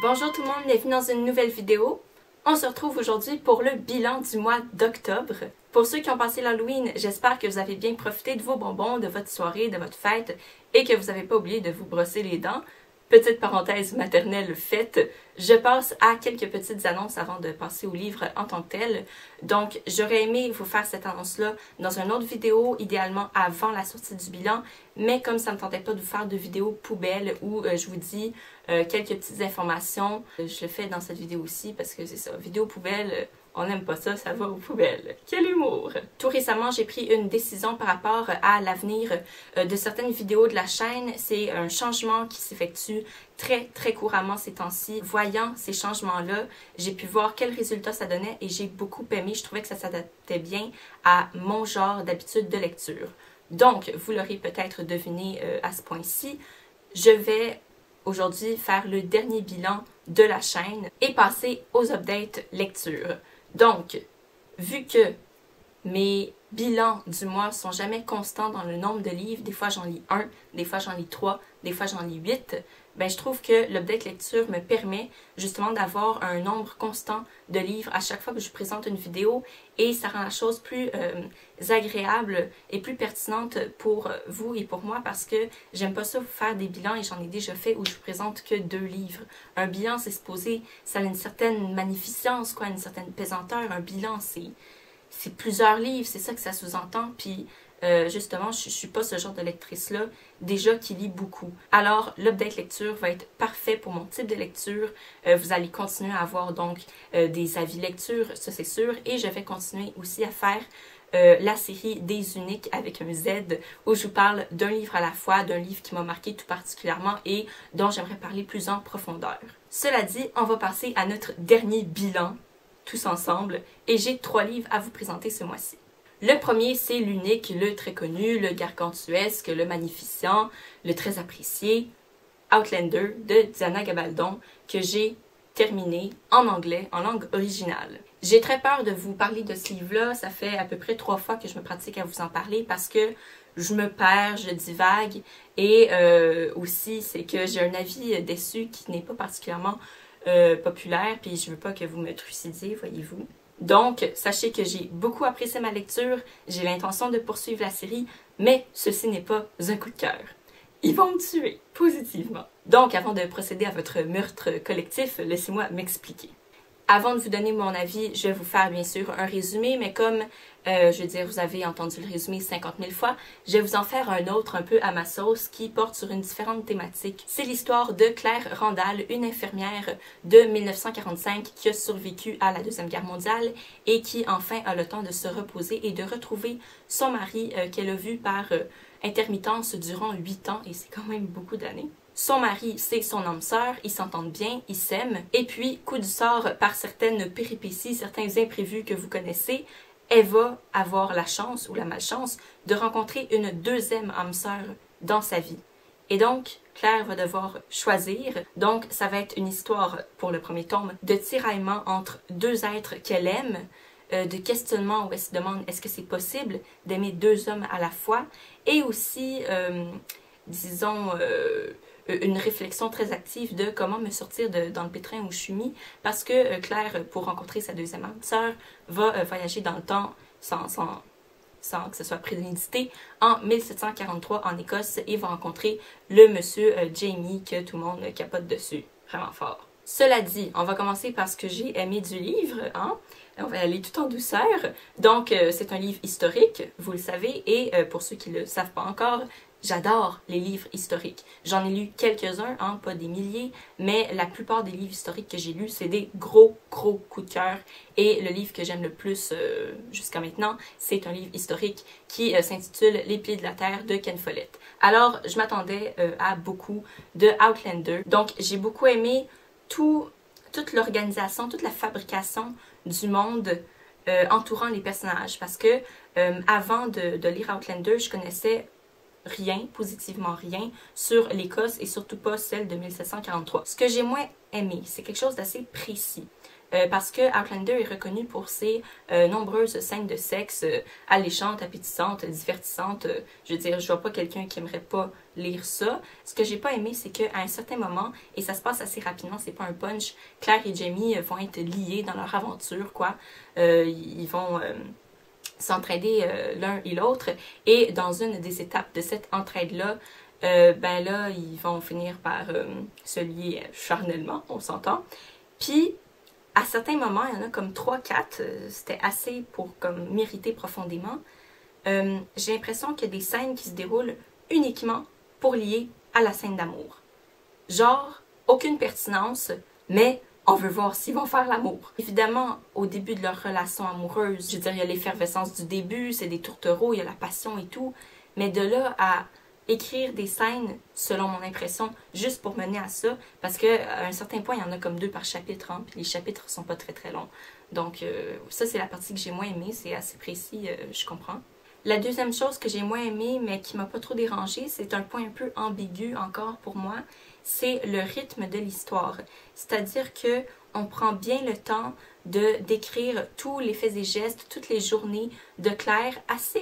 Bonjour tout le monde, bienvenue dans une nouvelle vidéo. On se retrouve aujourd'hui pour le bilan du mois d'octobre. Pour ceux qui ont passé l'Halloween, j'espère que vous avez bien profité de vos bonbons, de votre soirée, de votre fête et que vous n'avez pas oublié de vous brosser les dents. Petite parenthèse maternelle faite, je passe à quelques petites annonces avant de passer au livre en tant que tel. Donc, j'aurais aimé vous faire cette annonce-là dans une autre vidéo, idéalement avant la sortie du bilan, mais comme ça ne me tentait pas de vous faire de vidéo poubelle où je vous dis quelques petites informations, je le fais dans cette vidéo aussi parce que c'est ça, vidéo poubelle, on n'aime pas ça, ça va aux poubelles. Quel humour! Tout récemment, j'ai pris une décision par rapport à l'avenir de certaines vidéos de la chaîne. C'est un changement qui s'effectue très couramment ces temps-ci. Voyant ces changements-là, j'ai pu voir quels résultats ça donnait et j'ai beaucoup aimé. Je trouvais que ça s'adaptait bien à mon genre d'habitude de lecture. Donc, vous l'aurez peut-être deviné à ce point-ci, je vais aujourd'hui faire le dernier bilan de la chaîne et passer aux updates lecture. Donc, vu que mes bilans du mois sont jamais constants dans le nombre de livres, des fois j'en lis 1, des fois j'en lis 3, des fois j'en lis 8, ben je trouve que l'update lecture me permet justement d'avoir un nombre constant de livres à chaque fois que je présente une vidéo et ça rend la chose plus agréable et plus pertinente pour vous et pour moi parce que j'aime pas ça vous faire des bilans et j'en ai déjà fait où je vous présente que 2 livres. Un bilan c'est supposé, ça a une certaine magnificence, quoi, une certaine pesanteur. Un bilan c'est plusieurs livres, c'est ça que ça sous-entend, puis justement, je suis pas ce genre de lectrice-là, déjà qui lit beaucoup. Alors, l'update lecture va être parfait pour mon type de lecture. Vous allez continuer à avoir donc des avis lecture, ça c'est sûr, et je vais continuer aussi à faire la série des uniques avec un Z, où je vous parle d'un livre à la fois, d'un livre qui m'a marqué tout particulièrement et dont j'aimerais parler plus en profondeur. Cela dit, on va passer à notre dernier bilan tous ensemble, et j'ai 3 livres à vous présenter ce mois-ci. Le premier, c'est l'unique, le très connu, le gargantuesque, le magnificent, le très apprécié, Outlander de Diana Gabaldon, que j'ai terminé en anglais, en langue originale. J'ai très peur de vous parler de ce livre-là, ça fait à peu près 3 fois que je me pratique à vous en parler parce que je me perds, je divague, et aussi c'est que j'ai un avis déçu qui n'est pas particulièrement populaire, puis je veux pas que vous me trucidiez, voyez-vous. Donc, sachez que j'ai beaucoup apprécié ma lecture, j'ai l'intention de poursuivre la série, mais ceci n'est pas un coup de cœur. Ils vont me tuer, positivement. Donc, avant de procéder à votre meurtre collectif, laissez-moi m'expliquer. Avant de vous donner mon avis, je vais vous faire bien sûr un résumé, mais comme, je veux dire, vous avez entendu le résumé 50 000 fois, je vais vous en faire un autre un peu à ma sauce qui porte sur une différente thématique. C'est l'histoire de Claire Randall, une infirmière de 1945 qui a survécu à la Deuxième Guerre mondiale et qui enfin a le temps de se reposer et de retrouver son mari qu'elle a vu par intermittence durant 8 ans, et c'est quand même beaucoup d'années. Son mari, c'est son âme sœur, ils s'entendent bien, ils s'aiment. Et puis, coup du sort, par certaines péripéties, certains imprévus que vous connaissez, elle va avoir la chance ou la malchance de rencontrer une deuxième âme sœur dans sa vie. Et donc, Claire va devoir choisir. Donc, ça va être une histoire, pour le premier tome, de tiraillement entre 2 êtres qu'elle aime, de questionnement où elle se demande est-ce que c'est possible d'aimer 2 hommes à la fois, et aussi, disons, une réflexion très active de comment me sortir dans le pétrin où je suis mis, parce que Claire, pour rencontrer sa deuxième âme sœur, va voyager dans le temps sans que ce soit prémédité, en 1743 en Écosse, et va rencontrer le monsieur Jamie que tout le monde capote dessus, vraiment fort. Cela dit, on va commencer par ce que j'ai aimé du livre, hein? On va aller tout en douceur. Donc, c'est un livre historique, vous le savez, et pour ceux qui ne le savent pas encore, j'adore les livres historiques. J'en ai lu quelques-uns, hein, pas des milliers, mais la plupart des livres historiques que j'ai lus, c'est des gros coups de cœur. Et le livre que j'aime le plus jusqu'à maintenant, c'est un livre historique qui s'intitule Les Piliers de la Terre de Ken Follett. Alors, je m'attendais à beaucoup de Outlander. Donc, j'ai beaucoup aimé toute l'organisation, toute la fabrication du monde entourant les personnages. Parce que avant de lire Outlander, je connaissais rien, positivement rien, sur l'Écosse et surtout pas celle de 1743. Ce que j'ai moins aimé, c'est quelque chose d'assez précis. parce que Outlander est reconnu pour ses nombreuses scènes de sexe alléchantes, appétissantes, divertissantes. Je veux dire, je vois pas quelqu'un qui aimerait pas lire ça. Ce que j'ai pas aimé, c'est qu'à un certain moment, et ça se passe assez rapidement, c'est pas un punch, Claire et Jamie vont être liés dans leur aventure, quoi. Ils vont s'entraider l'un et l'autre, et dans une des étapes de cette entraide-là, ben là, ils vont finir par se lier charnellement, on s'entend. Puis, à certains moments, il y en a comme 3-4, c'était assez pour comme m'irriter profondément. J'ai l'impression qu'il y a des scènes qui se déroulent uniquement pour lier à la scène d'amour. Genre, aucune pertinence, mais on veut voir s'ils vont faire l'amour. Évidemment, au début de leur relation amoureuse, je veux dire, il y a l'effervescence du début, c'est des tourtereaux, il y a la passion et tout, mais de là à écrire des scènes, selon mon impression, juste pour mener à ça, parce qu'à un certain point, il y en a comme 2 par chapitre, hein, puis les chapitres sont pas très très longs. Donc ça, c'est la partie que j'ai moins aimée, c'est assez précis, je comprends. La deuxième chose que j'ai moins aimée, mais qui m'a pas trop dérangée, c'est un point un peu ambigu encore pour moi, c'est le rythme de l'histoire. C'est-à-dire que on prend bien le temps de décrire tous les faits et gestes, toutes les journées de Claire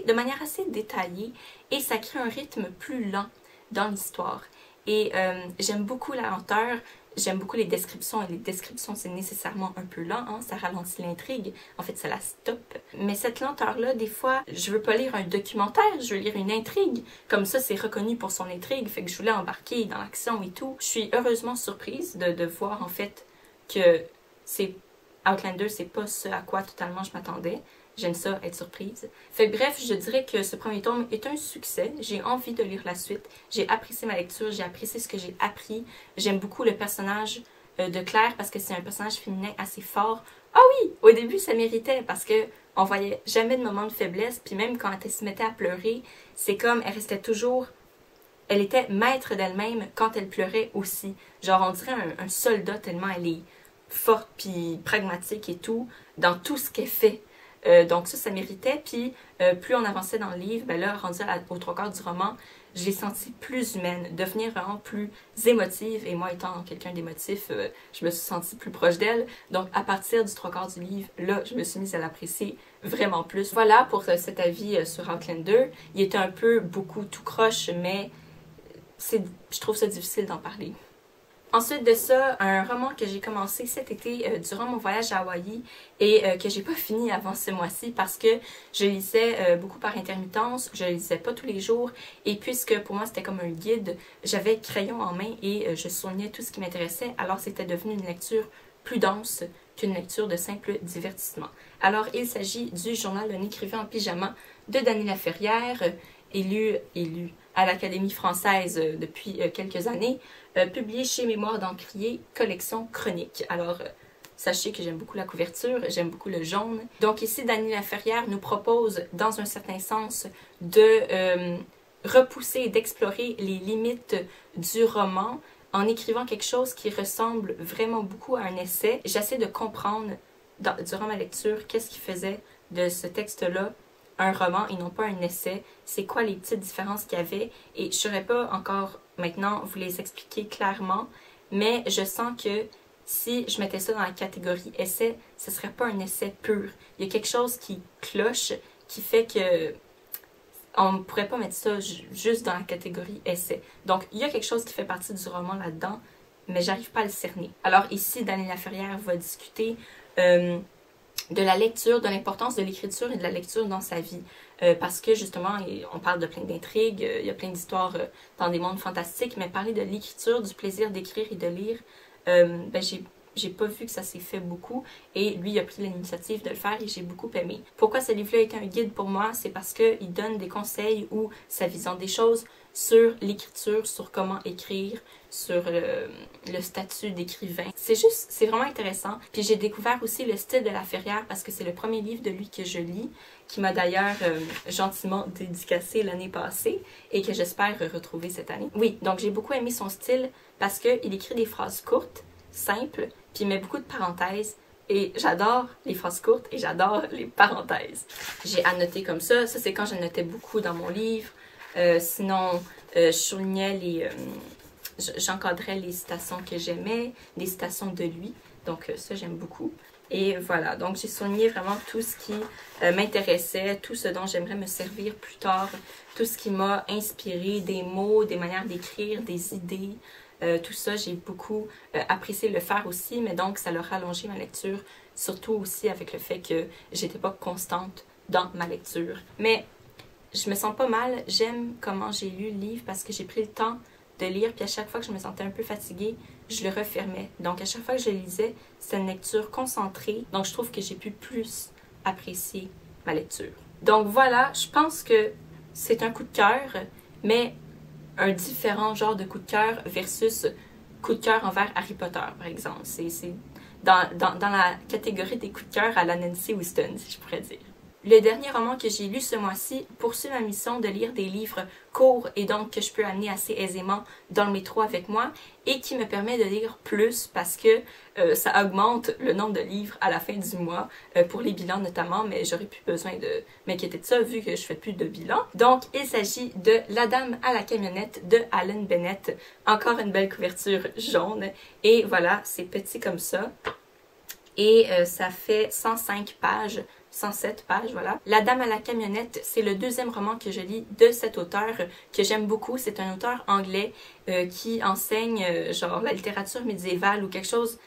de manière assez détaillée, et ça crée un rythme plus lent dans l'histoire. Et j'aime beaucoup la lenteur, j'aime beaucoup les descriptions, et les descriptions c'est nécessairement un peu lent, hein, ça ralentit l'intrigue, en fait ça la stoppe. Mais cette lenteur-là, des fois, je veux pas lire un documentaire, je veux lire une intrigue. Comme ça, c'est reconnu pour son intrigue, fait que je voulais embarquer dans l'action et tout. Je suis heureusement surprise de voir en fait que Outlander, c'est pas ce à quoi totalement je m'attendais. J'aime ça, être surprise. Fait bref, je dirais que ce premier tome est un succès. J'ai envie de lire la suite. J'ai apprécié ma lecture, j'ai apprécié ce que j'ai appris. J'aime beaucoup le personnage de Claire parce que c'est un personnage féminin assez fort. Ah oui, au début, ça méritait parce que on voyait jamais de moment de faiblesse. Puis même quand elle se mettait à pleurer, c'est comme elle restait toujours... Elle était maître d'elle-même quand elle pleurait aussi. Genre, on dirait un soldat tellement elle est forte puis pragmatique et tout, dans tout ce qu'elle fait. Donc ça méritait. Puis plus on avançait dans le livre, ben là, rendu aux 3/4 du roman, je l'ai sentie plus humaine, devenir vraiment plus émotive. Et moi, étant quelqu'un d'émotif, je me suis sentie plus proche d'elle. Donc à partir du 3/4 du livre, là, je me suis mise à l'apprécier vraiment plus. Voilà pour cet avis sur Outlander. Il était un peu beaucoup tout croche, mais je trouve ça difficile d'en parler. Ensuite de ça, un roman que j'ai commencé cet été durant mon voyage à Hawaï et que j'ai pas fini avant ce mois-ci parce que je lisais beaucoup par intermittence, je lisais pas tous les jours et puisque pour moi c'était comme un guide, j'avais crayon en main et je soulignais tout ce qui m'intéressait, alors c'était devenu une lecture plus dense qu'une lecture de simple divertissement. Alors il s'agit du journal d'un écrivain en pyjama de Dany Laferrière, élu à l'Académie française depuis quelques années, publié chez Mémoire d'Encrier, collection chronique. Alors, sachez que j'aime beaucoup la couverture, j'aime beaucoup le jaune. Donc ici, Dany Laferrière nous propose, dans un certain sens, de repousser et d'explorer les limites du roman en écrivant quelque chose qui ressemble vraiment beaucoup à un essai. J'essaie de comprendre, durant ma lecture, qu'est-ce qui faisait de ce texte-là un roman et non pas un essai, c'est quoi les petites différences qu'il y avait, et je ne saurais pas encore maintenant vous les expliquer clairement, mais je sens que si je mettais ça dans la catégorie essai, ce ne serait pas un essai pur. Il y a quelque chose qui cloche, qui fait que on ne pourrait pas mettre ça juste dans la catégorie essai. Donc, il y a quelque chose qui fait partie du roman là-dedans, mais j'arrive pas à le cerner. Alors ici, Dany Laferrière va discuter de la lecture, de l'importance de l'écriture et de la lecture dans sa vie. Parce que justement, on parle de plein d'intrigues, il y a plein d'histoires dans des mondes fantastiques, mais parler de l'écriture, du plaisir d'écrire et de lire, ben j'ai pas vu que ça s'est fait beaucoup, et lui il a pris l'initiative de le faire et j'ai beaucoup aimé. Pourquoi ce livre-là est un guide pour moi? C'est parce qu'il donne des conseils ou sa vision des choses sur l'écriture, sur comment écrire, sur le statut d'écrivain. C'est vraiment intéressant. Puis j'ai découvert aussi le style de Laferrière parce que c'est le premier livre de lui que je lis, qui m'a d'ailleurs gentiment dédicacé l'année passée et que j'espère retrouver cette année. Oui, donc j'ai beaucoup aimé son style parce qu'il écrit des phrases courtes, simples, puis il met beaucoup de parenthèses. Et j'adore les phrases courtes et j'adore les parenthèses. J'ai annoté comme ça. Ça, c'est quand j'annotais beaucoup dans mon livre. Sinon, je soulignais j'encadrais les citations que j'aimais, des citations de lui. Donc ça, j'aime beaucoup. Et voilà, donc j'ai souligné vraiment tout ce qui m'intéressait, tout ce dont j'aimerais me servir plus tard, tout ce qui m'a inspiré, des mots, des manières d'écrire, des idées. Tout ça, j'ai beaucoup apprécié le faire aussi, mais donc ça a rallongé ma lecture, surtout aussi avec le fait que j'étais pas constante dans ma lecture. Mais je me sens pas mal, j'aime comment j'ai lu le livre parce que j'ai pris le temps de lire, puis à chaque fois que je me sentais un peu fatiguée, je le refermais. Donc à chaque fois que je lisais, c'était une lecture concentrée, donc je trouve que j'ai pu plus apprécier ma lecture. Donc voilà, je pense que c'est un coup de cœur, mais un différent genre de coup de cœur versus coup de cœur envers Harry Potter, par exemple. C'est dans la catégorie des coups de cœur à la Nancy Houston, si je pourrais dire. Le dernier roman que j'ai lu ce mois-ci poursuit ma mission de lire des livres courts et donc que je peux amener assez aisément dans le métro avec moi et qui me permet de lire plus parce que ça augmente le nombre de livres à la fin du mois pour les bilans notamment, mais j'aurais plus besoin de m'inquiéter de ça vu que je fais plus de bilan. Donc il s'agit de La Dame à la camionnette de Alan Bennett. Encore une belle couverture jaune et voilà, c'est petit comme ça et ça fait 105 pages. 107 pages, voilà. La Dame à la camionnette, c'est le deuxième roman que je lis de cet auteur que j'aime beaucoup. C'est un auteur anglais qui enseigne genre la littérature médiévale ou quelque chose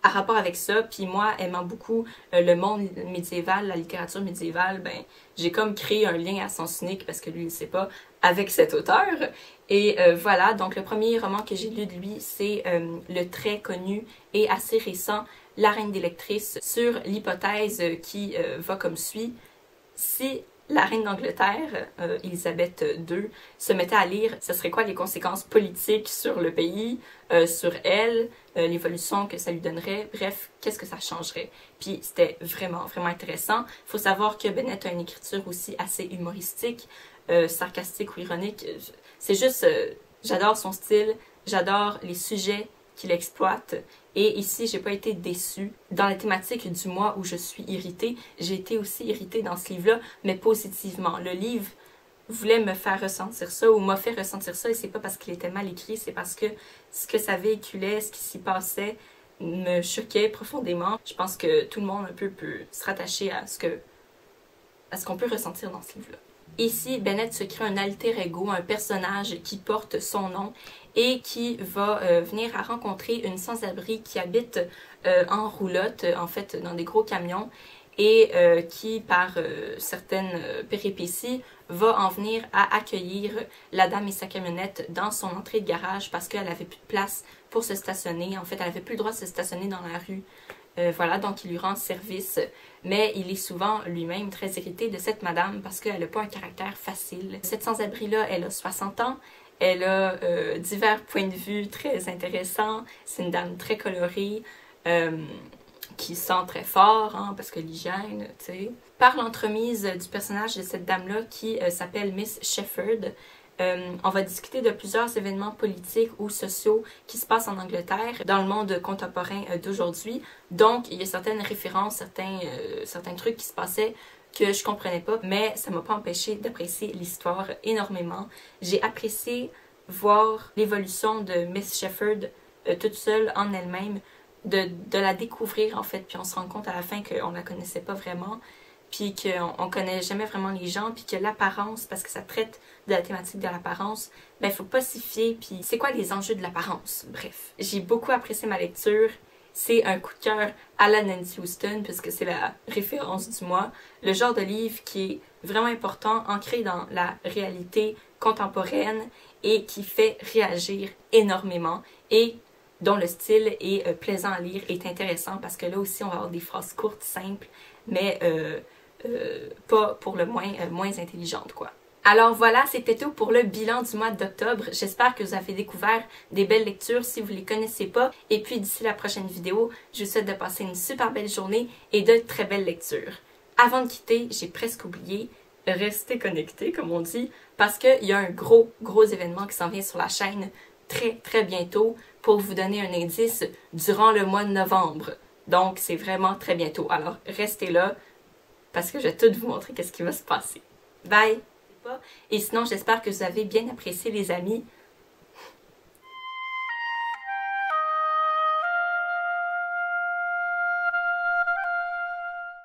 à rapport avec ça. Puis moi, aimant beaucoup le monde médiéval, la littérature médiévale, ben j'ai comme créé un lien à sens unique parce que lui, il ne sait pas, avec cet auteur. Et voilà, donc le premier roman que j'ai lu de lui, c'est le très connu et assez récent La Reine des lectrices, sur l'hypothèse qui va comme suit. Si la reine d'Angleterre, Élisabeth II, se mettait à lire, ce serait quoi les conséquences politiques sur le pays, sur elle, l'évolution que ça lui donnerait, bref, qu'est-ce que ça changerait. Puis c'était vraiment, vraiment intéressant. Il faut savoir que Bennett a une écriture aussi assez humoristique, sarcastique ou ironique. C'est juste, j'adore son style, j'adore les sujets qu'il exploite. Et ici, j'ai pas été déçue. Dans la thématique du mois où je suis irritée, j'ai été aussi irritée dans ce livre-là, mais positivement. Le livre voulait me faire ressentir ça ou m'a fait ressentir ça et c'est pas parce qu'il était mal écrit, c'est parce que ce que ça véhiculait, ce qui s'y passait me choquait profondément. Je pense que tout le monde un peu peut se rattacher à ce qu'on peut ressentir dans ce livre-là. Ici, Bennett se crée un alter ego, un personnage qui porte son nom et qui va venir à rencontrer une sans-abri qui habite en roulotte, en fait dans des gros camions, et qui, par certaines péripéties, va en venir à accueillir la dame et sa camionnette dans son entrée de garage parce qu'elle avait plus de place pour se stationner. En fait, elle avait plus le droit de se stationner dans la rue. Voilà, donc il lui rend service, mais il est souvent lui-même très irrité de cette madame parce qu'elle n'a pas un caractère facile. Cette sans-abri-là, elle a 60 ans, elle a divers points de vue très intéressants, c'est une dame très colorée, qui sent très fort, hein, parce que l'hygiène, tu sais. Par l'entremise du personnage de cette dame-là qui s'appelle Miss Shepherd, on va discuter de plusieurs événements politiques ou sociaux qui se passent en Angleterre dans le monde contemporain d'aujourd'hui. Donc, il y a certaines références, certains trucs qui se passaient que je comprenais pas, mais ça m'a pas empêché d'apprécier l'histoire énormément. J'ai apprécié voir l'évolution de Miss Shepherd toute seule en elle-même, de la découvrir en fait, puis on se rend compte à la fin qu'on la connaissait pas vraiment, puis qu'on connaît jamais vraiment les gens, puis que l'apparence, parce que ça traite de la thématique de l'apparence, ben faut pas s'y fier, puis c'est quoi les enjeux de l'apparence? Bref, j'ai beaucoup apprécié ma lecture, c'est un coup de cœur à la Nancy Houston, puisque c'est la référence du mois, le genre de livre qui est vraiment important, ancré dans la réalité contemporaine, et qui fait réagir énormément, et dont le style est plaisant à lire, est intéressant, parce que là aussi on va avoir des phrases courtes, simples, mais pas pour le moins intelligente, quoi. Alors voilà, c'était tout pour le bilan du mois d'octobre. J'espère que vous avez découvert des belles lectures si vous ne les connaissez pas. Et puis d'ici la prochaine vidéo, je vous souhaite de passer une super belle journée et de très belles lectures. Avant de quitter, j'ai presque oublié, restez connectés comme on dit, parce qu'il y a un gros événement qui s'en vient sur la chaîne très bientôt pour vous donner un indice durant le mois de novembre. Donc c'est vraiment très bientôt. Alors restez là parce que je vais tout vous montrer qu'est-ce qui va se passer. Bye! Et sinon, j'espère que vous avez bien apprécié les amis.